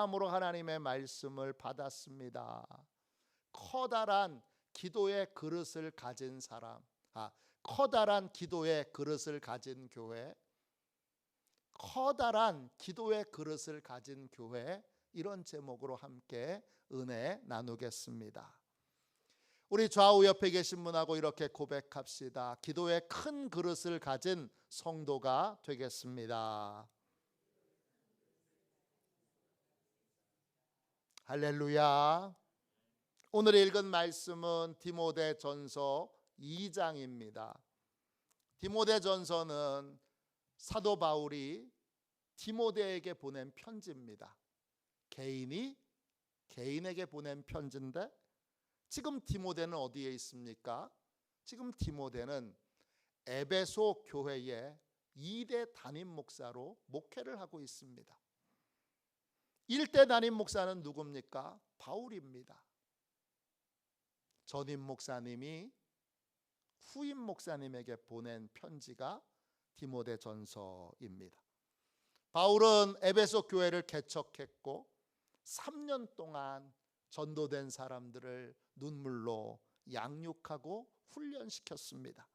마음으로 하나님의 말씀을 받았습니다. 커다란 기도의 그릇을 가진 사람, 커다란 기도의 그릇을 가진 교회, 커다란 기도의 그릇을 가진 교회, 이런 제목으로 함께 은혜 나누겠습니다. 우리 좌우 옆에 계신 분하고 이렇게 고백합시다. 기도의 큰 그릇을 가진 성도가 되겠습니다. 할렐루야. 오늘 읽은 말씀은 디모데전서 2장입니다. 디모데전서는 사도 바울이 디모데에게 보낸 편지입니다. 개인이 개인에게 보낸 편지인데 지금 디모데는 어디에 있습니까? 지금 디모데는 에베소 교회의 2대 담임 목사로 목회를 하고 있습니다. 1대 담임 목사는 누굽니까? 바울입니다. 전임 목사님이 후임 목사님에게 보낸 편지가 디모데전서입니다. 바울은 에베소 교회를 개척했고 3년 동안 전도된 사람들을 눈물로 양육하고 훈련시켰습니다.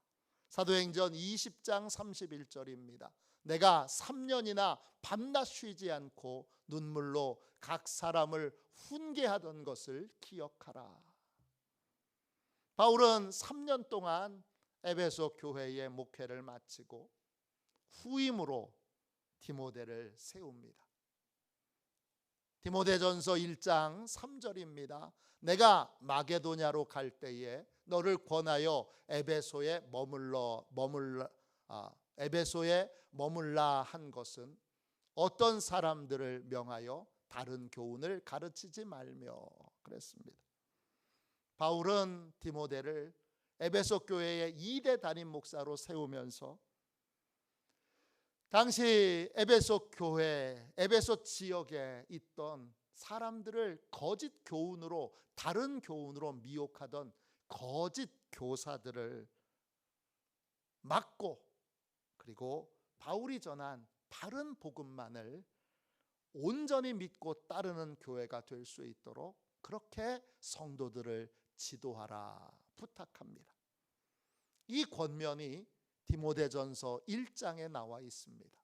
사도행전 20장 31절입니다. 내가 3년이나 밤낮 쉬지 않고 눈물로 각 사람을 훈계하던 것을 기억하라. 바울은 3년 동안 에베소 교회의 목회를 마치고 후임으로 디모데를 세웁니다. 디모데전서 1장 3절입니다. 내가 마게도냐로 갈 때에 너를 권하여 에베소에 머물라 한 것은 어떤 사람들을 명하여 다른 교훈을 가르치지 말며 그랬습니다. 바울은 디모데를 에베소 교회의 2대 담임 목사로 세우면서 당시 에베소 교회, 에베소 지역에 있던 사람들을 거짓 교훈으로, 다른 교훈으로 미혹하던 거짓 교사들을 막고, 그리고 바울이 전한 바른 복음만을 온전히 믿고 따르는 교회가 될 수 있도록 그렇게 성도들을 지도하라 부탁합니다. 이 권면이 디모데전서 1장에 나와 있습니다.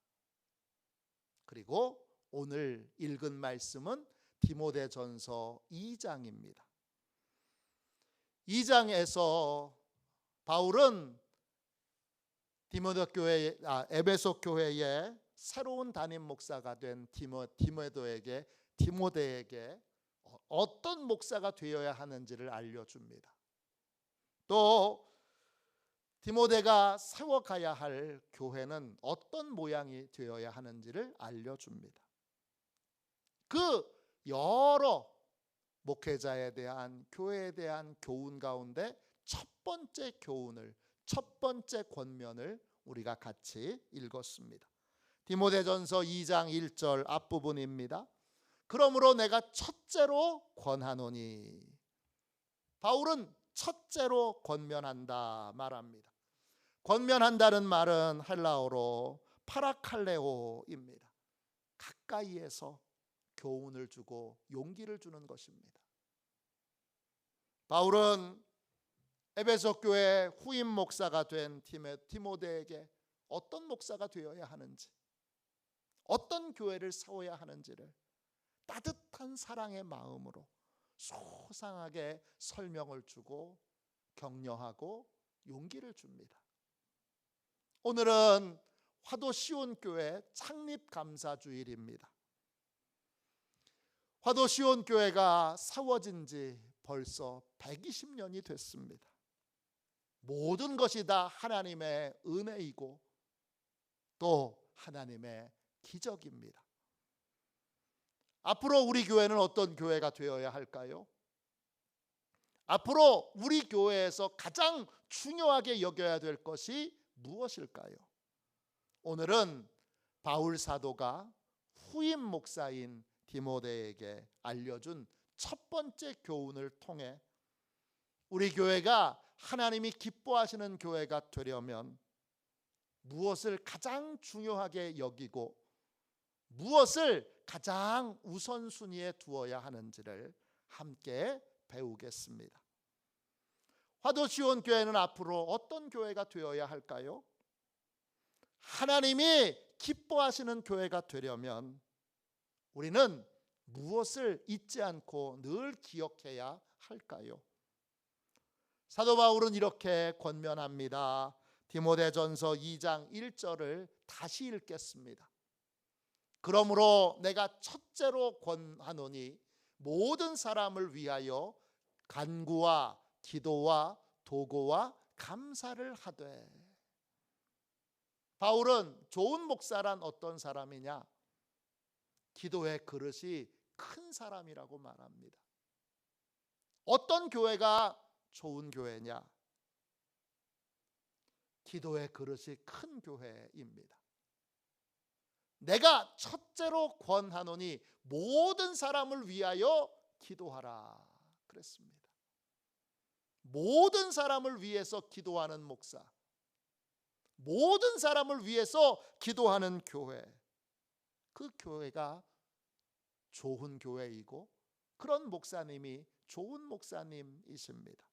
그리고 오늘 읽은 말씀은 디모데전서 2장입니다. 2장에서 바울은 에베소 교회의 새로운 담임 목사가 된 디모데에게 어떤 목사가 되어야 하는지를 알려줍니다. 또 디모데가 세워가야 할 교회는 어떤 모양이 되어야 하는지를 알려줍니다. 그 여러 목회자에 대한, 교회에 대한 교훈 가운데 첫 번째 교훈을, 첫 번째 권면을 우리가 같이 읽었습니다. 디모데전서 2장 1절 앞부분입니다. 그러므로 내가 첫째로 권하노니, 바울은 첫째로 권면한다 말합니다. 권면한다는 말은 헬라어로 파라칼레오입니다. 가까이에서 교훈을 주고 용기를 주는 것입니다. 바울은 에베소 교회 후임 목사가 된 디모데에게 어떤 목사가 되어야 하는지, 어떤 교회를 세워야 하는지를 따뜻한 사랑의 마음으로 소상하게 설명을 주고 격려하고 용기를 줍니다. 오늘은 화도 시온교회 창립감사주일입니다. 화도 시온교회가 세워진 지 벌써 120년이 됐습니다. 모든 것이 다 하나님의 은혜이고 또 하나님의 기적입니다. 앞으로 우리 교회는 어떤 교회가 되어야 할까요? 앞으로 우리 교회에서 가장 중요하게 여겨야 될 것이 무엇일까요? 오늘은 바울 사도가 후임 목사인 디모데에게 알려준 첫 번째 교훈을 통해 우리 교회가 하나님이 기뻐하시는 교회가 되려면 무엇을 가장 중요하게 여기고 무엇을 가장 우선순위에 두어야 하는지를 함께 배우겠습니다. 화도시온 교회는 앞으로 어떤 교회가 되어야 할까요? 하나님이 기뻐하시는 교회가 되려면 우리는 무엇을 잊지 않고 늘 기억해야 할까요? 사도 바울은 이렇게 권면합니다. 디모데전서 2장 1절을 다시 읽겠습니다. 그러므로 내가 첫째로 권하노니 모든 사람을 위하여 간구와 기도와 도고와 감사를 하되. 바울은 좋은 목사란 어떤 사람이냐? 기도의 그릇이 큰 사람이라고 말합니다. 어떤 교회가 좋은 교회냐? 기도의 그릇이 큰 교회입니다. 내가 첫째로 권하노니 모든 사람을 위하여 기도하라 그랬습니다. 모든 사람을 위해서 기도하는 목사, 모든 사람을 위해서 기도하는 교회, 그 교회가 좋은 교회이고 그런 목사님이 좋은 목사님이십니다.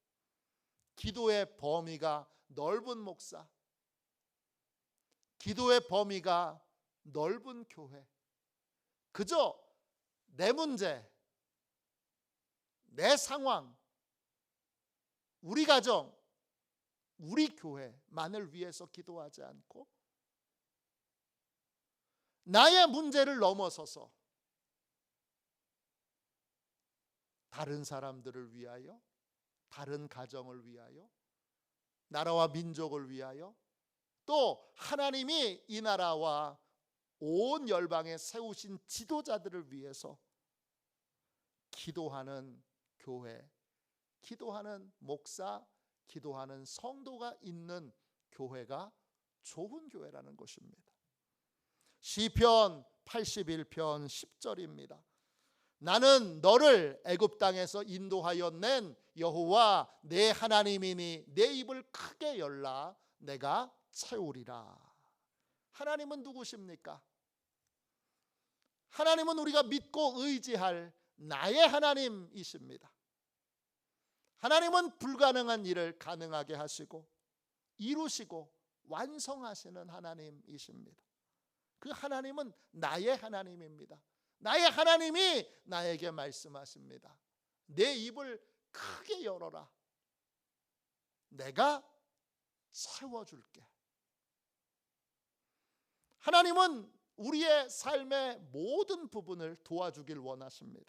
기도의 범위가 넓은 목사, 기도의 범위가 넓은 교회, 그저 내 문제, 내 상황, 우리 가정, 우리 교회만을 위해서 기도하지 않고 나의 문제를 넘어서서 다른 사람들을 위하여, 다른 가정을 위하여, 나라와 민족을 위하여, 또 하나님이 이 나라와 온 열방에 세우신 지도자들을 위해서 기도하는 교회, 기도하는 목사, 기도하는 성도가 있는 교회가 좋은 교회라는 것입니다. 시편 81편 10절입니다. 나는 너를 애굽 땅에서 인도하여 낸 여호와 내 하나님이니 내 입을 크게 열라 내가 채우리라. 하나님은 누구십니까? 하나님은 우리가 믿고 의지할 나의 하나님이십니다. 하나님은 불가능한 일을 가능하게 하시고 이루시고 완성하시는 하나님이십니다. 그 하나님은 나의 하나님입니다. 나의 하나님이 나에게 말씀하십니다. 내 입을 크게 열어라. 내가 채워줄게. 하나님은 우리의 삶의 모든 부분을 도와주길 원하십니다.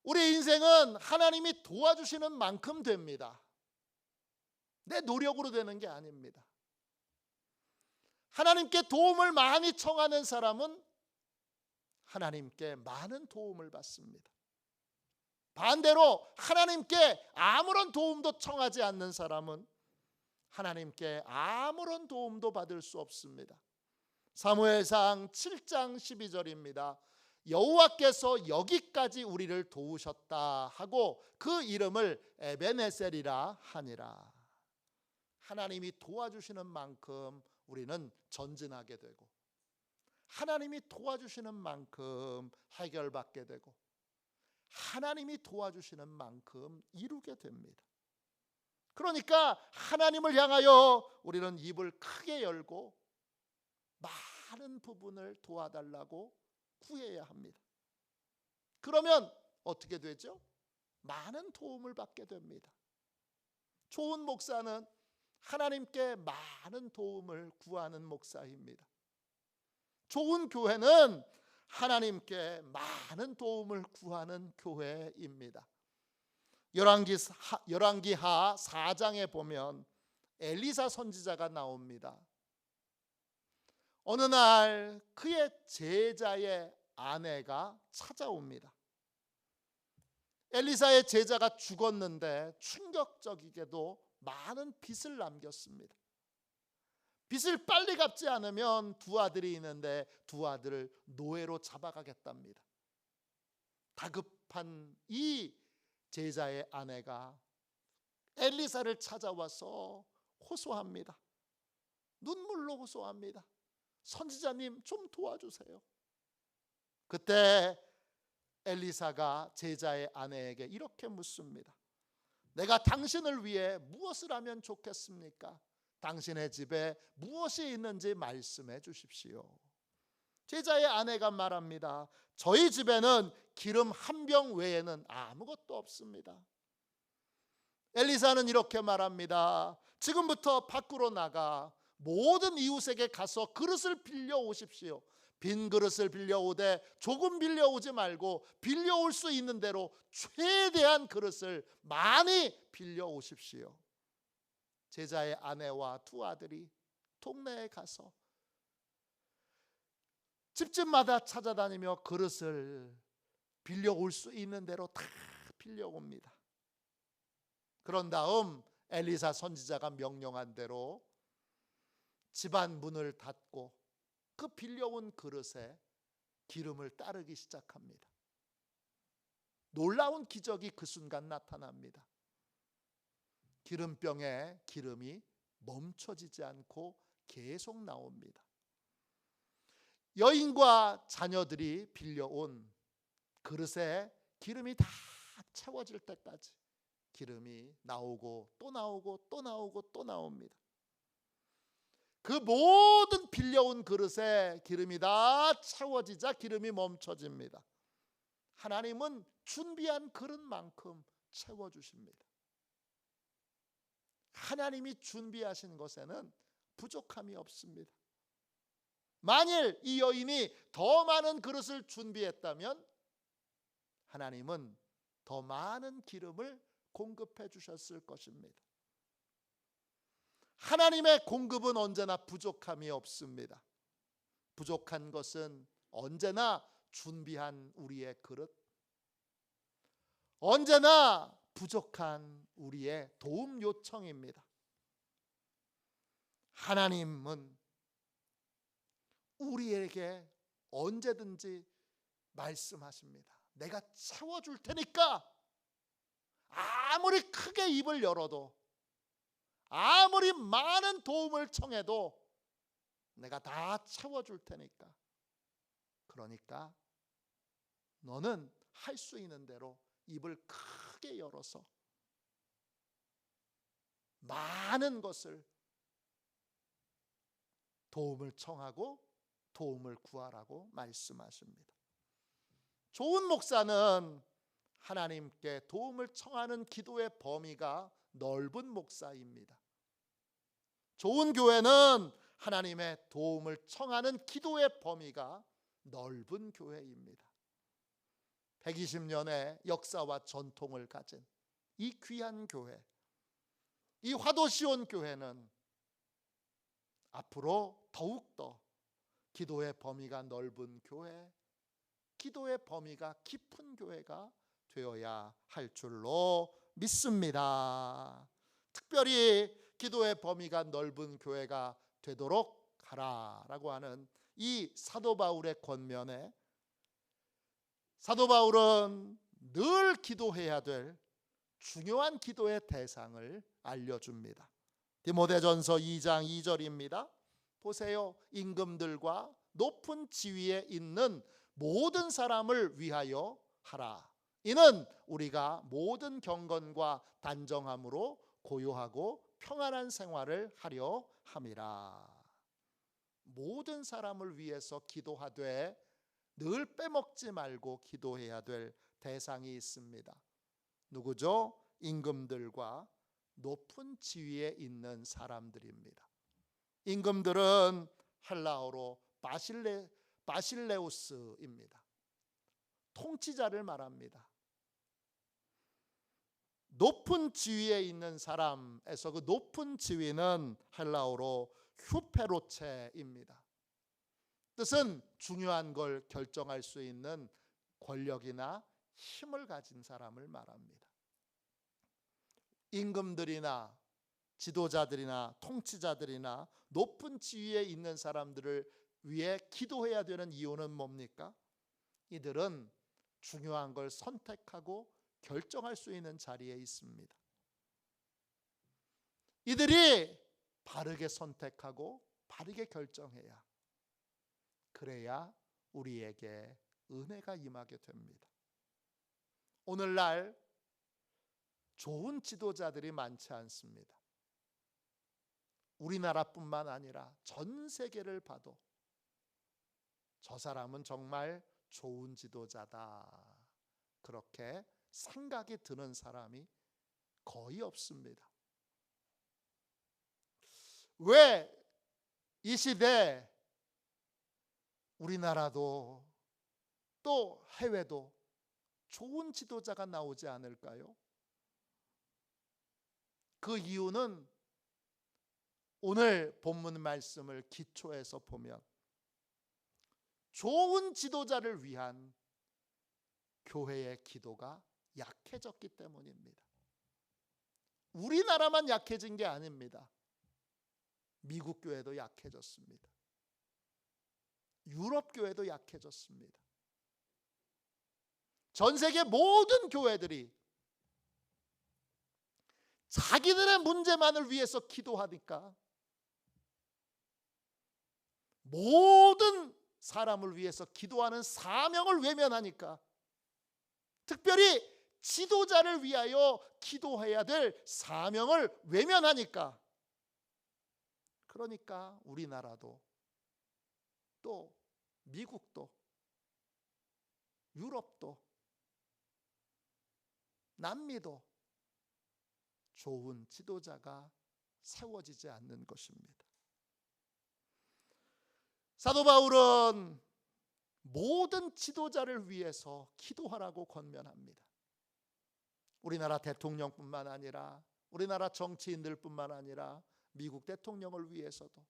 우리 인생은 하나님이 도와주시는 만큼 됩니다. 내 노력으로 되는 게 아닙니다. 하나님께 도움을 많이 청하는 사람은 하나님께 많은 도움을 받습니다. 반대로 하나님께 아무런 도움도 청하지 않는 사람은 하나님께 아무런 도움도 받을 수 없습니다. 사무엘상 7장 12절입니다. 여호와께서 여기까지 우리를 도우셨다 하고 그 이름을 에베네셀이라 하니라. 하나님이 도와주시는 만큼 우리는 전진하게 되고 하나님이 도와주시는 만큼 해결받게 되고 하나님이 도와주시는 만큼 이루게 됩니다. 그러니까 하나님을 향하여 우리는 입을 크게 열고 많은 부분을 도와달라고 구해야 합니다. 그러면 어떻게 되죠? 많은 도움을 받게 됩니다. 좋은 목사는 하나님께 많은 도움을 구하는 목사입니다. 좋은 교회는 하나님께 많은 도움을 구하는 교회입니다. 열왕기하 4장에 보면 엘리사 선지자가 나옵니다. 어느 날 그의 제자의 아내가 찾아옵니다. 엘리사의 제자가 죽었는데 충격적이게도 많은 빚을 남겼습니다. 빚을 빨리 갚지 않으면 두 아들이 있는데 두 아들을 노예로 잡아가겠답니다. 다급한 이 제자의 아내가 엘리사를 찾아와서 호소합니다. 눈물로 호소합니다. 선지자님 좀 도와주세요. 그때 엘리사가 제자의 아내에게 이렇게 묻습니다. 내가 당신을 위해 무엇을 하면 좋겠습니까? 당신의 집에 무엇이 있는지 말씀해 주십시오. 제자의 아내가 말합니다. 저희 집에는 기름 한 병 외에는 아무것도 없습니다. 엘리사는 이렇게 말합니다. 지금부터 밖으로 나가 모든 이웃에게 가서 그릇을 빌려 오십시오. 빈 그릇을 빌려오되 조금 빌려오지 말고 빌려올 수 있는 대로 최대한 그릇을 많이 빌려오십시오. 제자의 아내와 두 아들이 동네에 가서 집집마다 찾아다니며 그릇을 빌려올 수 있는 대로 다 빌려옵니다. 그런 다음 엘리사 선지자가 명령한 대로 집안 문을 닫고 그 빌려온 그릇에 기름을 따르기 시작합니다. 놀라운 기적이 그 순간 나타납니다. 기름병에 기름이 멈춰지지 않고 계속 나옵니다. 여인과 자녀들이 빌려온 그릇에 기름이 다 채워질 때까지 기름이 나오고 또 나오고 또 나오고 또 나옵니다. 그 모든 빌려온 그릇에 기름이 다 채워지자 기름이 멈춰집니다. 하나님은 준비한 그릇만큼 채워주십니다. 하나님이 준비하신 것에는 부족함이 없습니다. 만일 이 여인이 더 많은 그릇을 준비했다면 하나님은 더 많은 기름을 공급해 주셨을 것입니다. 하나님의 공급은 언제나 부족함이 없습니다. 부족한 것은 언제나 준비한 우리의 그릇, 언제나 부족한 우리의 도움 요청입니다. 하나님은 우리에게 언제든지 말씀하십니다. 내가 채워줄 테니까 아무리 크게 입을 열어도 아무리 많은 도움을 청해도 내가 다 채워줄 테니까 그러니까 너는 할 수 있는 대로 입을 크게 열어서 많은 것을 도움을 청하고 도움을 구하라고 말씀하십니다. 좋은 목사는 하나님께 도움을 청하는 기도의 범위가 넓은 목사입니다. 좋은 교회는 하나님의 도움을 청하는 기도의 범위가 넓은 교회입니다. 120년의 역사와 전통을 가진 이 귀한 교회, 이 화도시온 교회는 앞으로 더욱더 기도의 범위가 넓은 교회, 기도의 범위가 깊은 교회가 되어야 할 줄로 믿습니다. 특별히 기도의 범위가 넓은 교회가 되도록 하라라고 하는 이 사도 바울의 권면에 사도 바울은 늘 기도해야 될 중요한 기도의 대상을 알려줍니다. 디모데전서 2장 2절입니다. 보세요. 임금들과 높은 지위에 있는 모든 사람을 위하여 하라. 이는 우리가 모든 경건과 단정함으로 고요하고 평안한 생활을 하려 함이라. 모든 사람을 위해서 기도하되 늘 빼먹지 말고 기도해야 될 대상이 있습니다. 누구죠? 임금들과 높은 지위에 있는 사람들입니다. 임금들은 헬라어로 바실레우스입니다. 통치자를 말합니다. 높은 지위에 있는 사람에서 그 높은 지위는 헬라어로 휴페로체입니다. 뜻은 중요한 걸 결정할 수 있는 권력이나 힘을 가진 사람을 말합니다. 임금들이나 지도자들이나 통치자들이나 높은 지위에 있는 사람들을 위해 기도해야 되는 이유는 뭡니까? 이들은 중요한 걸 선택하고 결정할 수 있는 자리에 있습니다. 이들이 바르게 선택하고 바르게 결정해야 그래야 우리에게 은혜가 임하게 됩니다. 오늘날 좋은 지도자들이 많지 않습니다. 우리나라뿐만 아니라 전 세계를 봐도 저 사람은 정말 좋은 지도자다, 그렇게 생각이 드는 사람이 거의 없습니다. 왜 이 시대 우리나라도 또 해외도 좋은 지도자가 나오지 않을까요? 그 이유는 오늘 본문 말씀을 기초해서 보면 좋은 지도자를 위한 교회의 기도가 약해졌기 때문입니다. 우리나라만 약해진 게 아닙니다. 미국 교회도 약해졌습니다. 유럽 교회도 약해졌습니다. 전 세계 모든 교회들이 자기들의 문제만을 위해서 기도하니까, 모든 사람을 위해서 기도하는 사명을 외면하니까, 특별히 지도자를 위하여 기도해야 될 사명을 외면하니까, 그러니까 우리나라도 또 미국도 유럽도 남미도 좋은 지도자가 세워지지 않는 것입니다. 사도 바울은 모든 지도자를 위해서 기도하라고 권면합니다. 우리나라 대통령뿐만 아니라, 우리나라 정치인들뿐만 아니라 미국 대통령을 위해서도,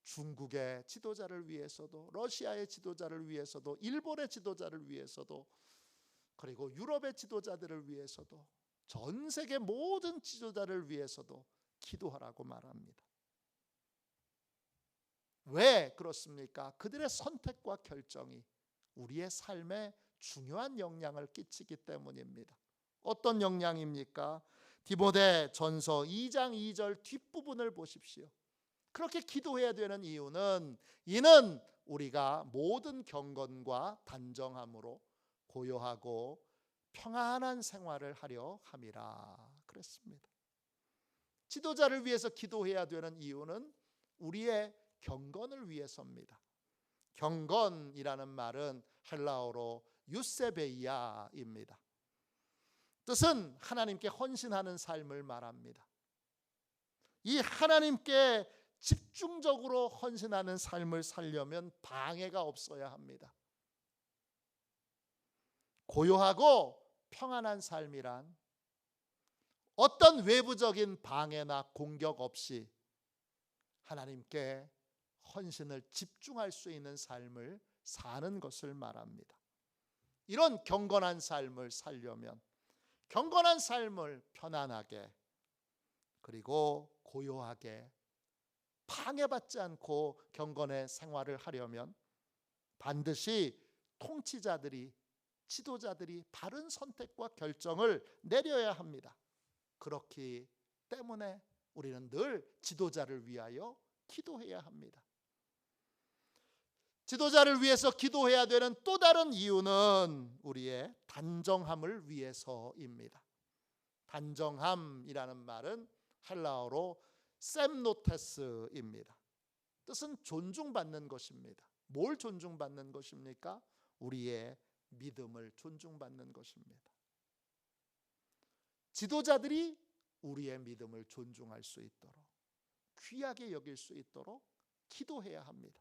중국의 지도자를 위해서도, 러시아의 지도자를 위해서도, 일본의 지도자를 위해서도, 그리고 유럽의 지도자들을 위해서도, 전 세계 모든 지도자를 위해서도 기도하라고 말합니다. 왜 그렇습니까? 그들의 선택과 결정이 우리의 삶에 중요한 영향을 끼치기 때문입니다. 어떤 영향입니까? 디모데 전서 2장 2절 뒷부분을 보십시오. 그렇게 기도해야 되는 이유는, 이는 우리가 모든 경건과 단정함으로 고요하고 평안한 생활을 하려 함이라 그랬습니다. 지도자를 위해서 기도해야 되는 이유는 우리의 경건을 위해서입니다. 경건이라는 말은 헬라어로 유세베이아입니다. 뜻은 하나님께 헌신하는 삶을 말합니다. 이 하나님께 집중적으로 헌신하는 삶을 살려면 방해가 없어야 합니다. 고요하고 평안한 삶이란 어떤 외부적인 방해나 공격 없이 하나님께 헌신을 집중할 수 있는 삶을 사는 것을 말합니다. 이런 경건한 삶을 살려면, 경건한 삶을 편안하게 그리고 고요하게 방해받지 않고 경건의 생활을 하려면 반드시 통치자들이, 지도자들이 바른 선택과 결정을 내려야 합니다. 그렇기 때문에 우리는 늘 지도자를 위하여 기도해야 합니다. 지도자를 위해서 기도해야 되는 또 다른 이유는 우리의 단정함을 위해서입니다. 단정함이라는 말은 헬라어로 셈노테스입니다. 뜻은 존중받는 것입니다. 뭘 존중받는 것입니까? 우리의 믿음을 존중받는 것입니다. 지도자들이 우리의 믿음을 존중할 수 있도록, 귀하게 여길 수 있도록 기도해야 합니다.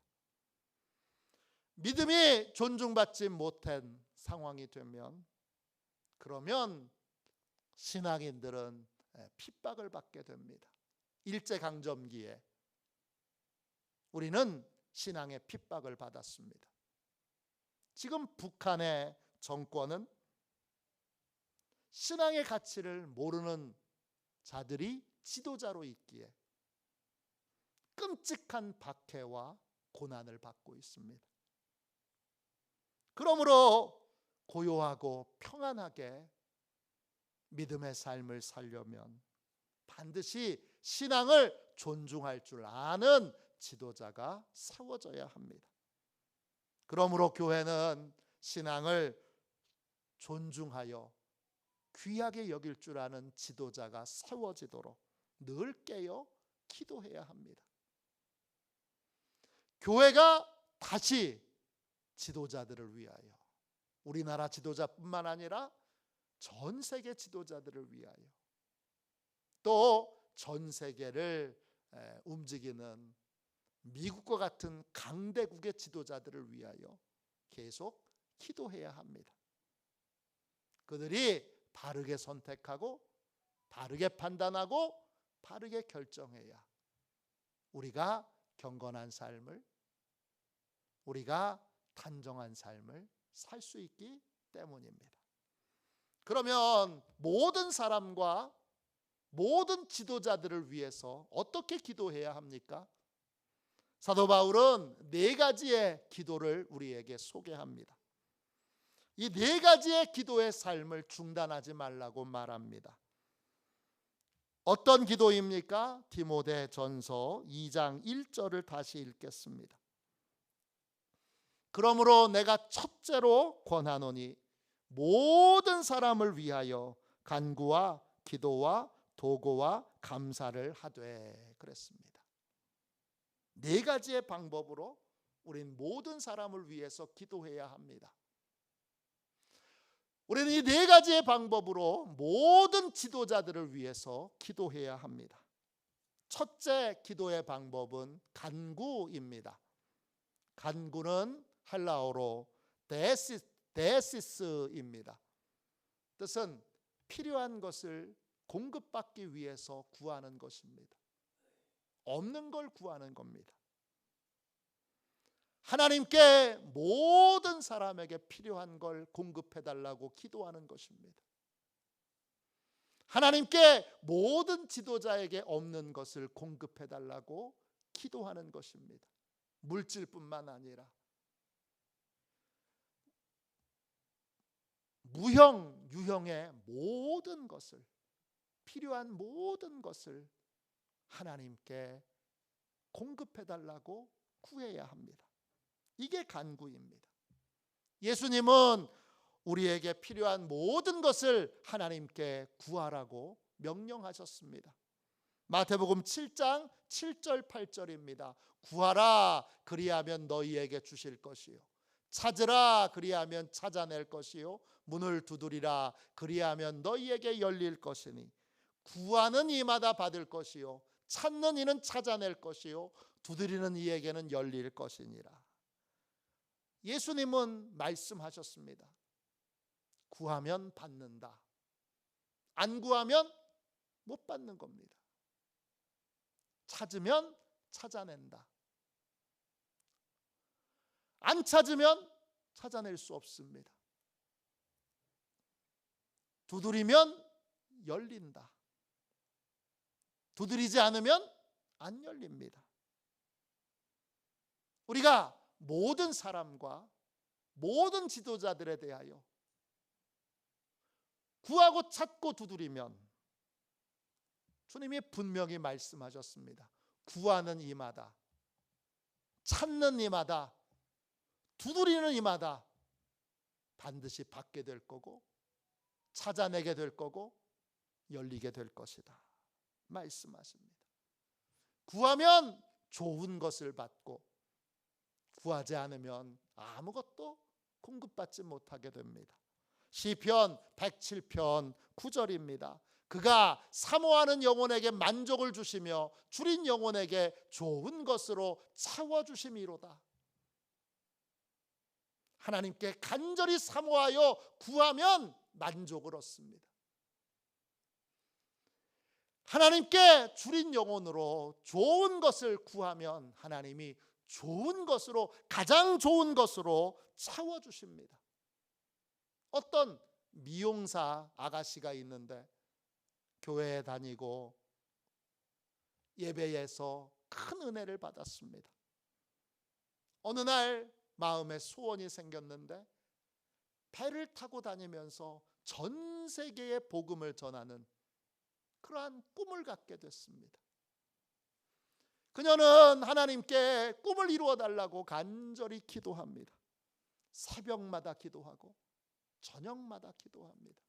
믿음이 존중받지 못한 상황이 되면, 그러면 신앙인들은 핍박을 받게 됩니다. 일제강점기에 우리는 신앙의 핍박을 받았습니다. 지금 북한의 정권은 신앙의 가치를 모르는 자들이 지도자로 있기에 끔찍한 박해와 고난을 받고 있습니다. 그러므로 고요하고 평안하게 믿음의 삶을 살려면 반드시 신앙을 존중할 줄 아는 지도자가 세워져야 합니다. 그러므로 교회는 신앙을 존중하여 귀하게 여길 줄 아는 지도자가 세워지도록 늘 깨어 기도해야 합니다. 교회가 다시 지도자들을 위하여, 우리나라 지도자뿐만 아니라 전 세계 지도자들을 위하여, 또 전 세계를 움직이는 미국과 같은 강대국의 지도자들을 위하여 계속 기도해야 합니다. 그들이 바르게 선택하고 바르게 판단하고 바르게 결정해야 우리가 경건한 삶을, 우리가 단정한 삶을 살 수 있기 때문입니다. 그러면 모든 사람과 모든 지도자들을 위해서 어떻게 기도해야 합니까? 사도 바울은 4가지의 기도를 우리에게 소개합니다. 이 4가지의 기도의 삶을 중단하지 말라고 말합니다. 어떤 기도입니까? 디모데전서 2장 1절을 다시 읽겠습니다. 그러므로 내가 첫째로 권하노니 모든 사람을 위하여 간구와 기도와 도고와 감사를 하되, 그랬습니다. 4가지의 방법으로 우린 모든 사람을 위해서 기도해야 합니다. 우리는 이 4가지의 방법으로 모든 지도자들을 위해서 기도해야 합니다. 첫째 기도의 방법은 간구입니다. 간구는 헬라어로 데시스입니다. 뜻은 필요한 것을 공급받기 위해서 구하는 것입니다. 없는 걸 구하는 겁니다. 하나님께 모든 사람에게 필요한 걸 공급해달라고 기도하는 것입니다. 하나님께 모든 지도자에게 없는 것을 공급해달라고 기도하는 것입니다. 물질뿐만 아니라 무형, 유형의 모든 것을, 필요한 모든 것을 하나님께 공급해달라고 구해야 합니다. 이게 간구입니다. 예수님은 우리에게 필요한 모든 것을 하나님께 구하라고 명령하셨습니다. 마태복음 7장 7절 8절입니다. 구하라 그리하면 너희에게 주실 것이요, 찾으라 그리하면 찾아낼 것이요, 문을 두드리라 그리하면 너희에게 열릴 것이니 구하는 이마다 받을 것이요, 찾는 이는 찾아낼 것이요, 두드리는 이에게는 열릴 것이니라. 예수님은 말씀하셨습니다. 구하면 받는다. 안 구하면 못 받는 겁니다. 찾으면 찾아낸다. 안 찾으면 찾아낼 수 없습니다. 두드리면 열린다. 두드리지 않으면 안 열립니다. 우리가 모든 사람과 모든 지도자들에 대하여 구하고 찾고 두드리면, 주님이 분명히 말씀하셨습니다. 구하는 이마다, 찾는 이마다, 두드리는 이마다 반드시 받게 될 거고, 찾아내게 될 거고, 열리게 될 것이다 말씀하십니다. 구하면 좋은 것을 받고, 구하지 않으면 아무것도 공급받지 못하게 됩니다. 시편 107편 9절입니다. 그가 사모하는 영혼에게 만족을 주시며 줄인 영혼에게 좋은 것으로 채워주심이로다. 하나님께 간절히 사모하여 구하면 만족을 얻습니다. 하나님께 줄인 영혼으로 좋은 것을 구하면 하나님이 좋은 것으로, 가장 좋은 것으로 채워주십니다. 어떤 미용사 아가씨가 있는데 교회에 다니고 예배에서 큰 은혜를 받았습니다. 어느 날 마음에 소원이 생겼는데 배를 타고 다니면서 전 세계에 복음을 전하는 그러한 꿈을 갖게 됐습니다. 그녀는 하나님께 꿈을 이루어 달라고 간절히 기도합니다. 새벽마다 기도하고 저녁마다 기도합니다.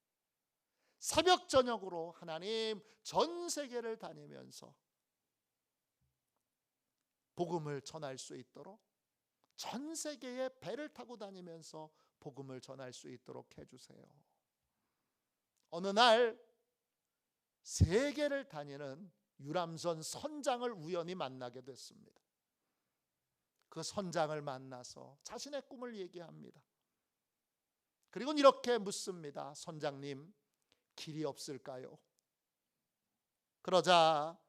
새벽 저녁으로 하나님 전 세계를 다니면서 복음을 전할 수 있도록, 전 세계에 배를 타고 다니면서 복음을 전할 수 있도록 해주세요. 어느 날 세계를 다니는 유람선 선장을 우연히 만나게 됐습니다. 그 선장을 만나서 자신의 꿈을 얘기합니다. 그리고 이렇게 묻습니다. 선장님, 길이 없을까요? 그러자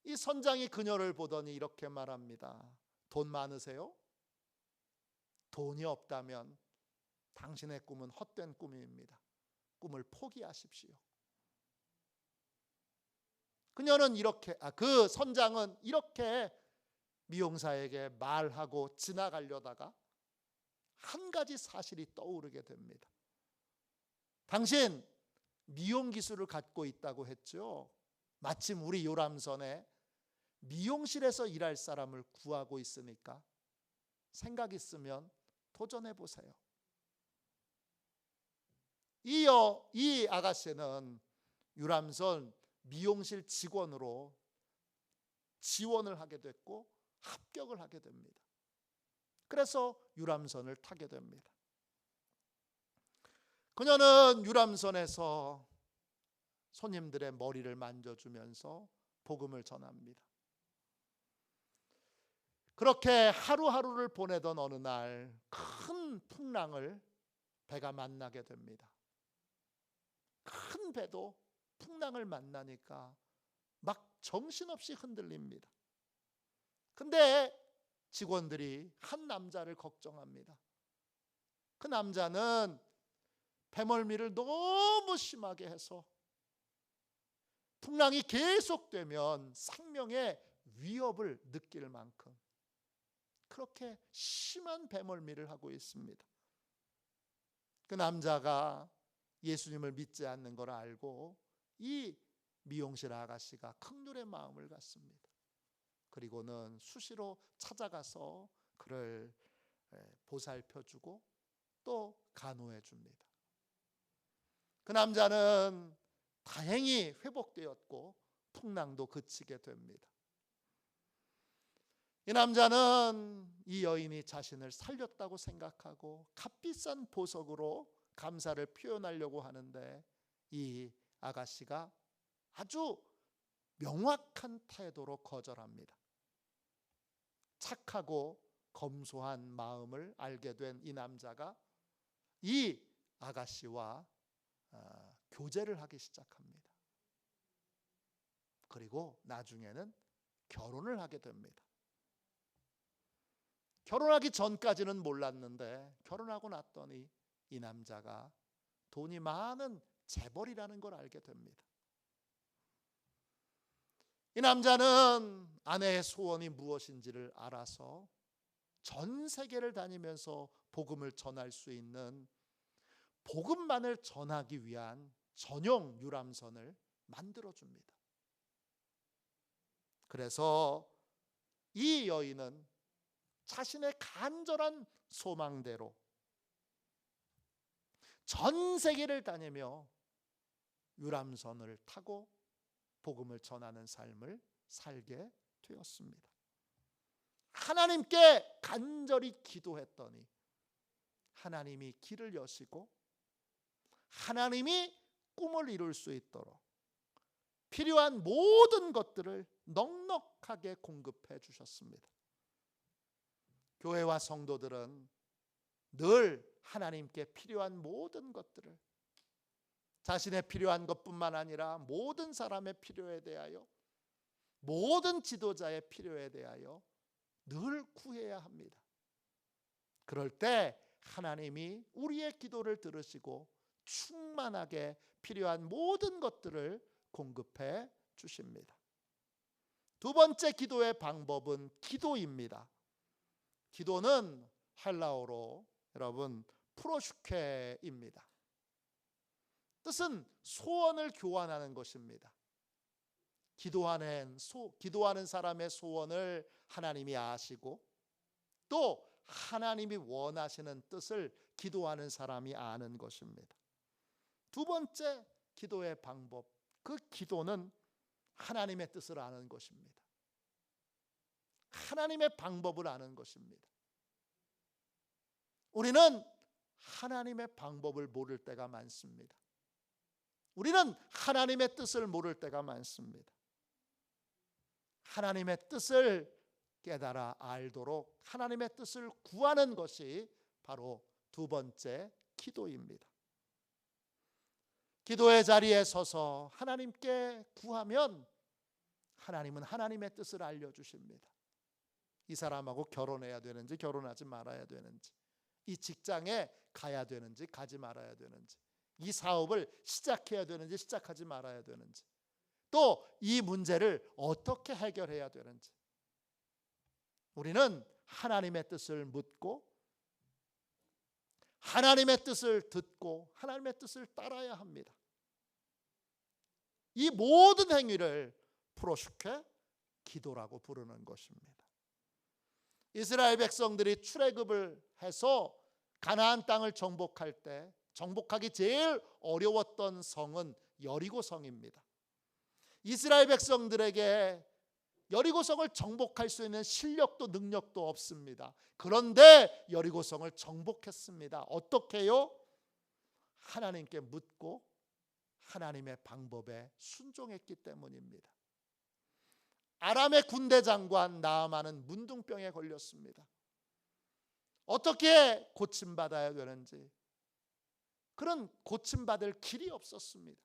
이 선장이 그녀를 보더니 이렇게 말합니다. 돈 많으세요? 돈이 없다면 당신의 꿈은 헛된 꿈입니다. 꿈을 포기하십시오. 그 선장은 이렇게 미용사에게 말하고 지나가려다가 한 가지 사실이 떠오르게 됩니다. 당신 미용 기술을 갖고 있다고 했죠. 마침 우리 요람선에 미용실에서 일할 사람을 구하고 있으니까 생각 있으면 도전해 보세요. 이 아가씨는 유람선 미용실 직원으로 지원을 하게 됐고 합격을 하게 됩니다. 그래서 유람선을 타게 됩니다. 그녀는 유람선에서 손님들의 머리를 만져주면서 복음을 전합니다. 그렇게 하루하루를 보내던 어느 날 큰 풍랑을 배가 만나게 됩니다. 큰 배도 풍랑을 만나니까 막 정신없이 흔들립니다. 근데 직원들이 한 남자를 걱정합니다. 그 남자는 배멀미를 너무 심하게 해서 풍랑이 계속되면 생명의 위협을 느낄 만큼 그렇게 심한 배멀미를 하고 있습니다. 그 남자가 예수님을 믿지 않는 걸 알고 이 미용실 아가씨가 긍휼의 마음을 갖습니다. 그리고는 수시로 찾아가서 그를 보살펴주고 또 간호해 줍니다. 그 남자는 다행히 회복되었고 풍랑도 그치게 됩니다. 이 남자는 이 여인이 자신을 살렸다고 생각하고 값비싼 보석으로 감사를 표현하려고 하는데 이 아가씨가 아주 명확한 태도로 거절합니다. 착하고 검소한 마음을 알게 된 이 남자가 이 아가씨와 교제를 하기 시작합니다. 그리고 나중에는 결혼을 하게 됩니다. 결혼하기 전까지는 몰랐는데 결혼하고 났더니 이 남자가 돈이 많은 재벌이라는 걸 알게 됩니다. 이 남자는 아내의 소원이 무엇인지를 알아서 전 세계를 다니면서 복음을 전할 수 있는 복음만을 전하기 위한 전용 유람선을 만들어줍니다. 그래서 이 여인은 자신의 간절한 소망대로 전 세계를 다니며 유람선을 타고 복음을 전하는 삶을 살게 되었습니다. 하나님께 간절히 기도했더니 하나님이 길을 여시고 하나님이 꿈을 이룰 수 있도록 필요한 모든 것들을 넉넉하게 공급해 주셨습니다. 교회와 성도들은 늘 하나님께 필요한 모든 것들을 자신의 필요한 것뿐만 아니라 모든 사람의 필요에 대하여 모든 지도자의 필요에 대하여 늘 구해야 합니다. 그럴 때 하나님이 우리의 기도를 들으시고 충만하게 필요한 모든 것들을 공급해 주십니다. 두 번째 기도의 방법은 기도입니다. 기도는 헬라어로 여러분 프로슈케입니다. 뜻은 소원을 교환하는 것입니다. 기도하는 사람의 소원을 하나님이 아시고 또 하나님이 원하시는 뜻을 기도하는 사람이 아는 것입니다. 두 번째 기도의 방법, 그 기도는 하나님의 뜻을 아는 것입니다. 하나님의 방법을 아는 것입니다. 우리는 하나님의 방법을 모를 때가 많습니다. 우리는 하나님의 뜻을 모를 때가 많습니다. 하나님의 뜻을 깨달아 알도록 하나님의 뜻을 구하는 것이 바로 두 번째 기도입니다. 기도의 자리에 서서 하나님께 구하면 하나님은 하나님의 뜻을 알려주십니다. 이 사람하고 결혼해야 되는지 결혼하지 말아야 되는지, 이 직장에 가야 되는지 가지 말아야 되는지, 이 사업을 시작해야 되는지 시작하지 말아야 되는지, 또 이 문제를 어떻게 해결해야 되는지, 우리는 하나님의 뜻을 묻고 하나님의 뜻을 듣고 하나님의 뜻을 따라야 합니다. 이 모든 행위를 프로슈케 기도라고 부르는 것입니다. 이스라엘 백성들이 출애굽을 해서 가나안 땅을 정복할 때 정복하기 제일 어려웠던 성은 여리고 성입니다. 이스라엘 백성들에게 여리고성을 정복할 수 있는 실력도 능력도 없습니다. 그런데 여리고성을 정복했습니다. 어떻게요? 하나님께 묻고 하나님의 방법에 순종했기 때문입니다. 아람의 군대 장관 나아만은 문둥병에 걸렸습니다. 어떻게 고침받아야 되는지, 그런 고침받을 길이 없었습니다.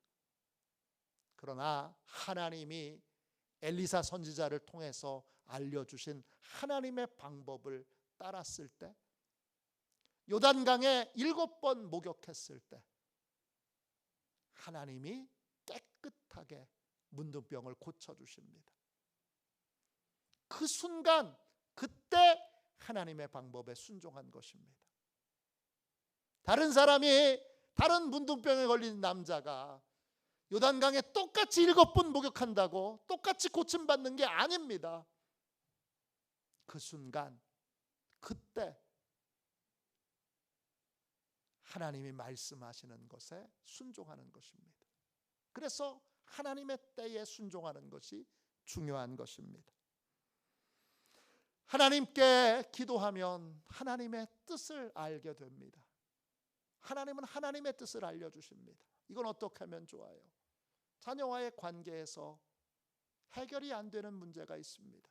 그러나 하나님이 엘리사 선지자를 통해서 알려주신 하나님의 방법을 따랐을 때, 요단강에 7번 목욕했을 때 하나님이 깨끗하게 문둥병을 고쳐주십니다. 그 순간, 그때 하나님의 방법에 순종한 것입니다. 다른 사람이, 다른 문둥병에 걸린 남자가 요단강에 똑같이 7번 목욕한다고 똑같이 고침받는 게 아닙니다. 그 순간, 그때 하나님이 말씀하시는 것에 순종하는 것입니다. 그래서 하나님의 때에 순종하는 것이 중요한 것입니다. 하나님께 기도하면 하나님의 뜻을 알게 됩니다. 하나님은 하나님의 뜻을 알려주십니다. 이건 어떻게 하면 좋아요? 자녀와의 관계에서 해결이 안 되는 문제가 있습니다.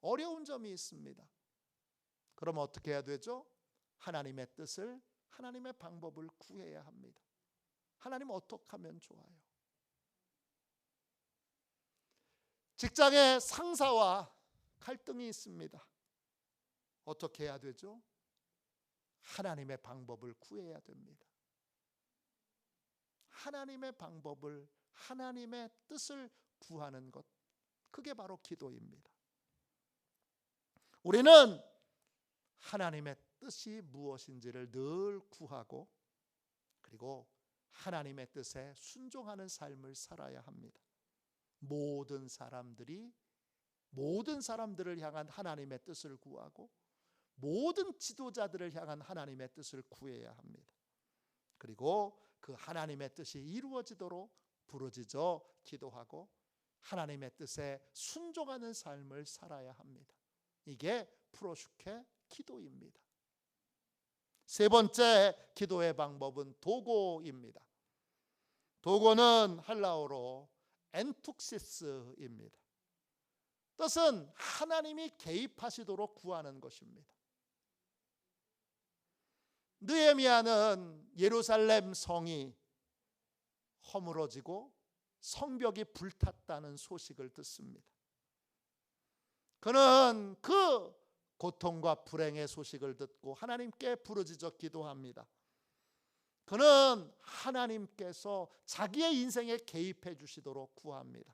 어려운 점이 있습니다. 그럼 어떻게 해야 되죠? 하나님의 뜻을, 하나님의 방법을 구해야 합니다. 하나님 어떻게 하면 좋아요? 직장의 상사와 갈등이 있습니다. 어떻게 해야 되죠? 하나님의 방법을 구해야 됩니다. 하나님의 방법을, 하나님의 뜻을 구하는 것, 그게 바로 기도입니다. 우리는 하나님의 뜻이 무엇인지를 늘 구하고, 그리고 하나님의 뜻에 순종하는 삶을 살아야 합니다. 모든 사람들을 향한 하나님의 뜻을 구하고, 모든 지도자들을 향한 하나님의 뜻을 구해야 합니다. 그리고 그 하나님의 뜻이 이루어지도록 부르짖어 기도하고 하나님의 뜻에 순종하는 삶을 살아야 합니다. 이게 프로슈케 기도입니다. 세 번째 기도의 방법은 도고입니다. 도고는 헬라어로 엔툭시스입니다. 뜻은 하나님이 개입하시도록 구하는 것입니다. 느헤미야는 예루살렘 성이 허물어지고 성벽이 불탔다는 소식을 듣습니다. 그는 그 고통과 불행의 소식을 듣고 하나님께 부르짖어 기도합니다. 그는 하나님께서 자기의 인생에 개입해 주시도록 구합니다.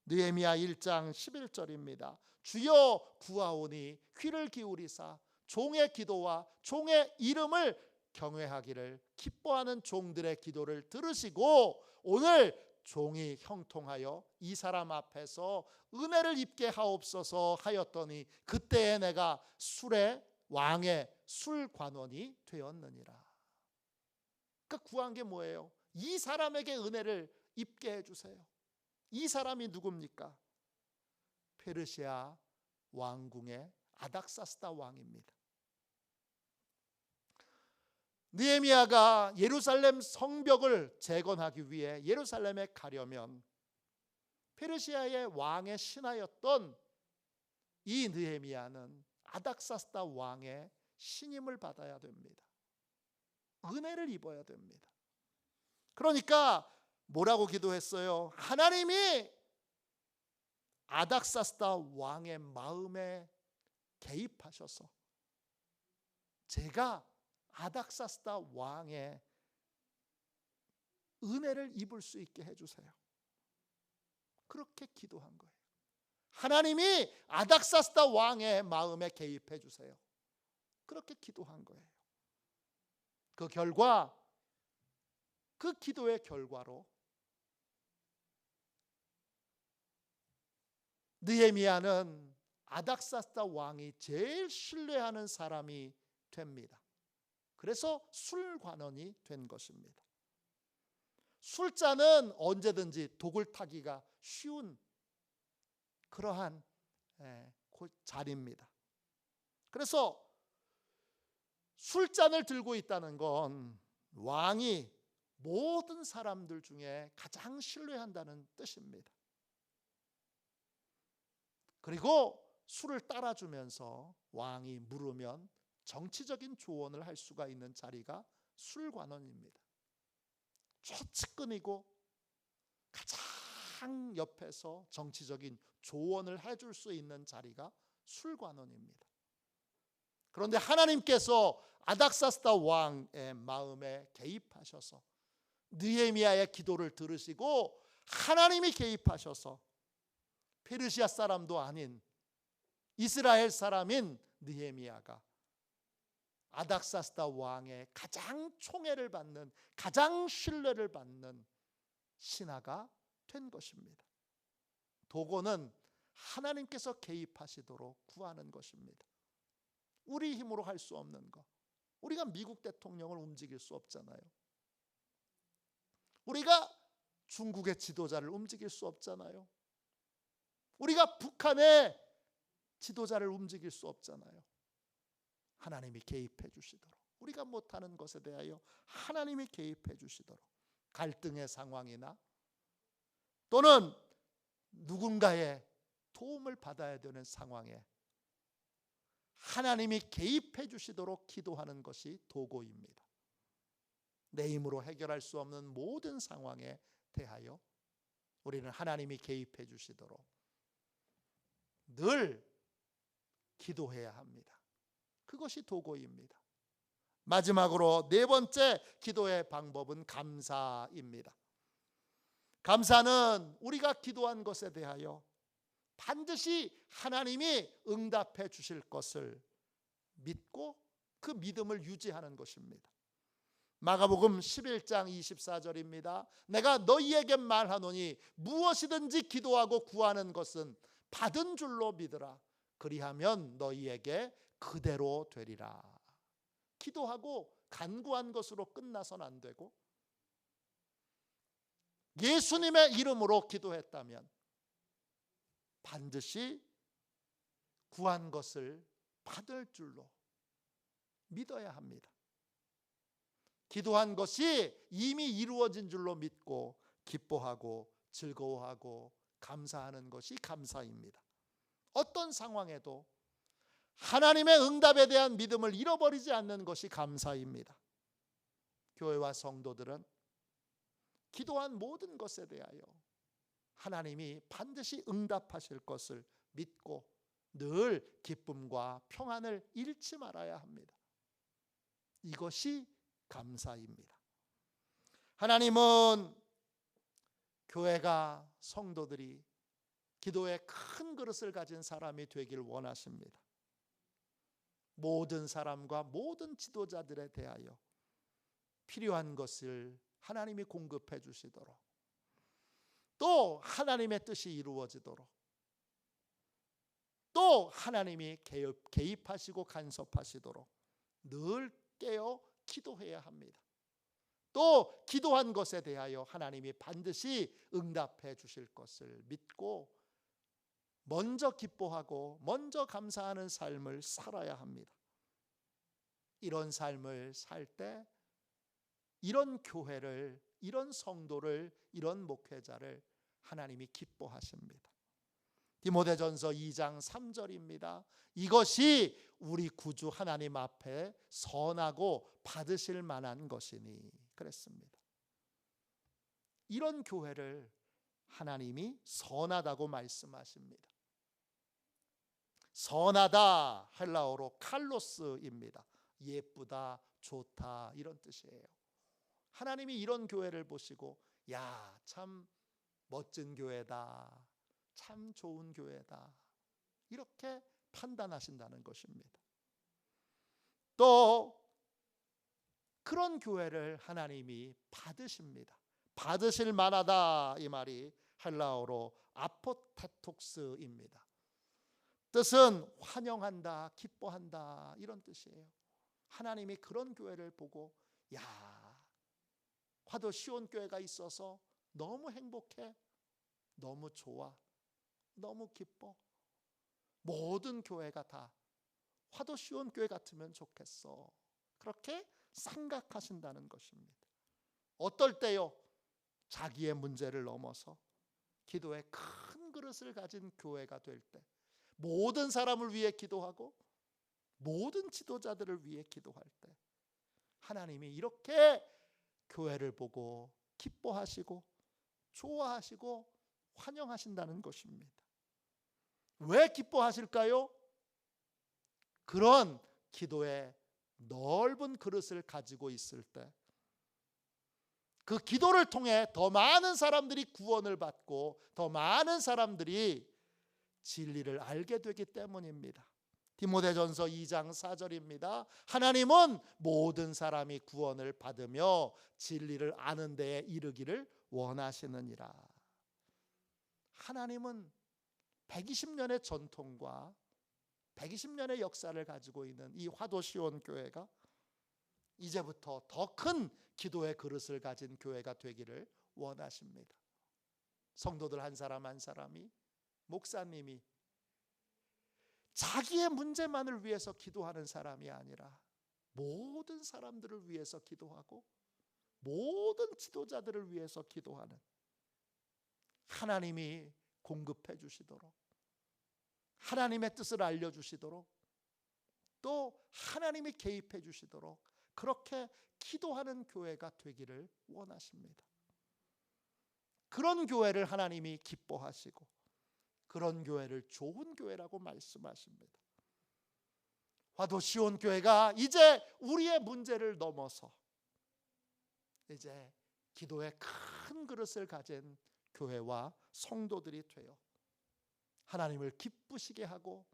느헤미야 1장 11절입니다. 주여 구하오니 귀를 기울이사 종의 기도와 종의 이름을 경외하기를 기뻐하는 종들의 기도를 들으시고 오늘 종이 형통하여 이 사람 앞에서 은혜를 입게 하옵소서 하였더니 그때에 내가 술의 왕의 술관원이 되었느니라. 그러니까 구한 게 뭐예요? 이 사람에게 은혜를 입게 해주세요. 이 사람이 누굽니까? 페르시아 왕궁의 아닥사스다 왕입니다. 느헤미야가 예루살렘 성벽을 재건하기 위해 예루살렘에 가려면 페르시아의 왕의 신하였던 이 느헤미야는 아닥사스다 왕의 신임을 받아야 됩니다. 은혜를 입어야 됩니다. 그러니까 뭐라고 기도했어요? 하나님이 아닥사스다 왕의 마음에 개입하셔서 제가 아닥사스다 왕의 은혜를 입을 수 있게 해주세요. 그렇게 기도한 거예요. 하나님이 아닥사스다 왕의 마음에 개입해 주세요. 그렇게 기도한 거예요. 그 결과, 그 기도의 결과로 느헤미야는 아닥사스다 왕이 제일 신뢰하는 사람이 됩니다. 그래서 술관원이 된 것입니다. 술잔은 언제든지 독을 타기가 쉬운 그러한 자리입니다. 그래서 술잔을 들고 있다는 건 왕이 모든 사람들 중에 가장 신뢰한다는 뜻입니다. 그리고 술을 따라주면서 왕이 물으면 정치적인 조언을 할 수가 있는 자리가 술관원입니다. 최측근이고 가장 옆에서 정치적인 조언을 해줄 수 있는 자리가 술관원입니다. 그런데 하나님께서 아닥사스다 왕의 마음에 개입하셔서 느헤미야의 기도를 들으시고 하나님이 개입하셔서 페르시아 사람도 아닌 이스라엘 사람인 느헤미야가 아닥사스다 왕의 가장 총애를 받는, 가장 신뢰를 받는 신하가 된 것입니다. 도고는 하나님께서 개입하시도록 구하는 것입니다. 우리 힘으로 할 수 없는 것. 우리가 미국 대통령을 움직일 수 없잖아요. 우리가 중국의 지도자를 움직일 수 없잖아요. 우리가 북한의 지도자를 움직일 수 없잖아요. 하나님이 개입해 주시도록, 우리가 못하는 것에 대하여 하나님이 개입해 주시도록, 갈등의 상황이나 또는 누군가의 도움을 받아야 되는 상황에 하나님이 개입해 주시도록 기도하는 것이 도고입니다. 내 힘으로 해결할 수 없는 모든 상황에 대하여 우리는 하나님이 개입해 주시도록 늘 기도해야 합니다. 그것이 도고입니다. 마지막으로 네 번째 기도의 방법은 감사입니다. 감사는 우리가 기도한 것에 대하여 반드시 하나님이 응답해 주실 것을 믿고 그 믿음을 유지하는 것입니다. 마가복음 11장 24절입니다. 내가 너희에게 말하노니 무엇이든지 기도하고 구하는 것은 받은 줄로 믿으라. 그리하면 너희에게 그대로 되리라. 기도하고 간구한 것으로 끝나서는 안 되고 예수님의 이름으로 기도했다면 반드시 구한 것을 받을 줄로 믿어야 합니다. 기도한 것이 이미 이루어진 줄로 믿고 기뻐하고 즐거워하고 감사하는 것이 감사입니다. 어떤 상황에도 하나님의 응답에 대한 믿음을 잃어버리지 않는 것이 감사입니다. 교회와 성도들은 기도한 모든 것에 대하여 하나님이 반드시 응답하실 것을 믿고 늘 기쁨과 평안을 잃지 말아야 합니다. 이것이 감사입니다. 하나님은 교회가, 성도들이 기도의 큰 그릇을 가진 사람이 되길 원하십니다. 모든 사람과 모든 지도자들에 대하여 필요한 것을 하나님이 공급해 주시도록 또 하나님의 뜻이 이루어지도록 또 하나님이 개입하시고 간섭하시도록 늘 깨어 기도해야 합니다. 또 기도한 것에 대하여 하나님이 반드시 응답해 주실 것을 믿고 먼저 기뻐하고 먼저 감사하는 삶을 살아야 합니다. 이런 삶을 살 때 이런 교회를, 이런 성도를, 이런 목회자를 하나님이 기뻐하십니다. 디모데전서 2장 3절입니다. 이것이 우리 구주 하나님 앞에 선하고 받으실 만한 것이니 그랬습니다. 이런 교회를 하나님이 선하다고 말씀하십니다. 선하다 헬라어로 칼로스입니다. 예쁘다, 좋다 이런 뜻이에요. 하나님이 이런 교회를 보시고 야, 참 멋진 교회다, 참 좋은 교회다 이렇게 판단하신다는 것입니다. 또 그런 교회를 하나님이 받으십니다. 받으실 만하다 이 말이 헬라어로 아포테톡스입니다. 뜻은 환영한다, 기뻐한다 이런 뜻이에요. 하나님이 그런 교회를 보고 야, 화도 시온 교회가 있어서 너무 행복해, 너무 좋아, 너무 기뻐. 모든 교회가 다 화도 시온 교회 같으면 좋겠어. 그렇게 생각하신다는 것입니다. 어떨 때요? 자기의 문제를 넘어서 기도의 큰 그릇을 가진 교회가 될 때, 모든 사람을 위해 기도하고 모든 지도자들을 위해 기도할 때 하나님이 이렇게 교회를 보고 기뻐하시고 좋아하시고 환영하신다는 것입니다. 왜 기뻐하실까요? 그런 기도의 넓은 그릇을 가지고 있을 때 그 기도를 통해 더 많은 사람들이 구원을 받고 더 많은 사람들이 진리를 알게 되기 때문입니다. 디모데전서 2장 4절입니다. 하나님은 모든 사람이 구원을 받으며 진리를 아는 데에 이르기를 원하시느니라. 하나님은 120년의 전통과 120년의 역사를 가지고 있는 이 화도시온 교회가 이제부터 더 큰 기도의 그릇을 가진 교회가 되기를 원하십니다. 성도들 한 사람 한 사람이, 목사님이 자기의 문제만을 위해서 기도하는 사람이 아니라 모든 사람들을 위해서 기도하고 모든 지도자들을 위해서 기도하는, 하나님이 공급해 주시도록, 하나님의 뜻을 알려주시도록, 또 하나님이 개입해 주시도록 그렇게 기도하는 교회가 되기를 원하십니다. 그런 교회를 하나님이 기뻐하시고 그런 교회를 좋은 교회라고 말씀하십니다. 화도시온 교회가 이제 우리의 문제를 넘어서 이제 기도의 큰 그릇을 가진 교회와 성도들이 되어 하나님을 기쁘시게 하고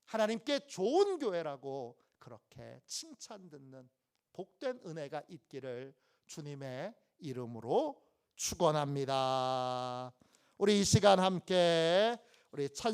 하나님께 좋은 교회라고 그렇게 칭찬 듣는 복된 은혜가 있기를 주님의 이름으로 축원합니다. 우리 이 시간 함께 우리 찬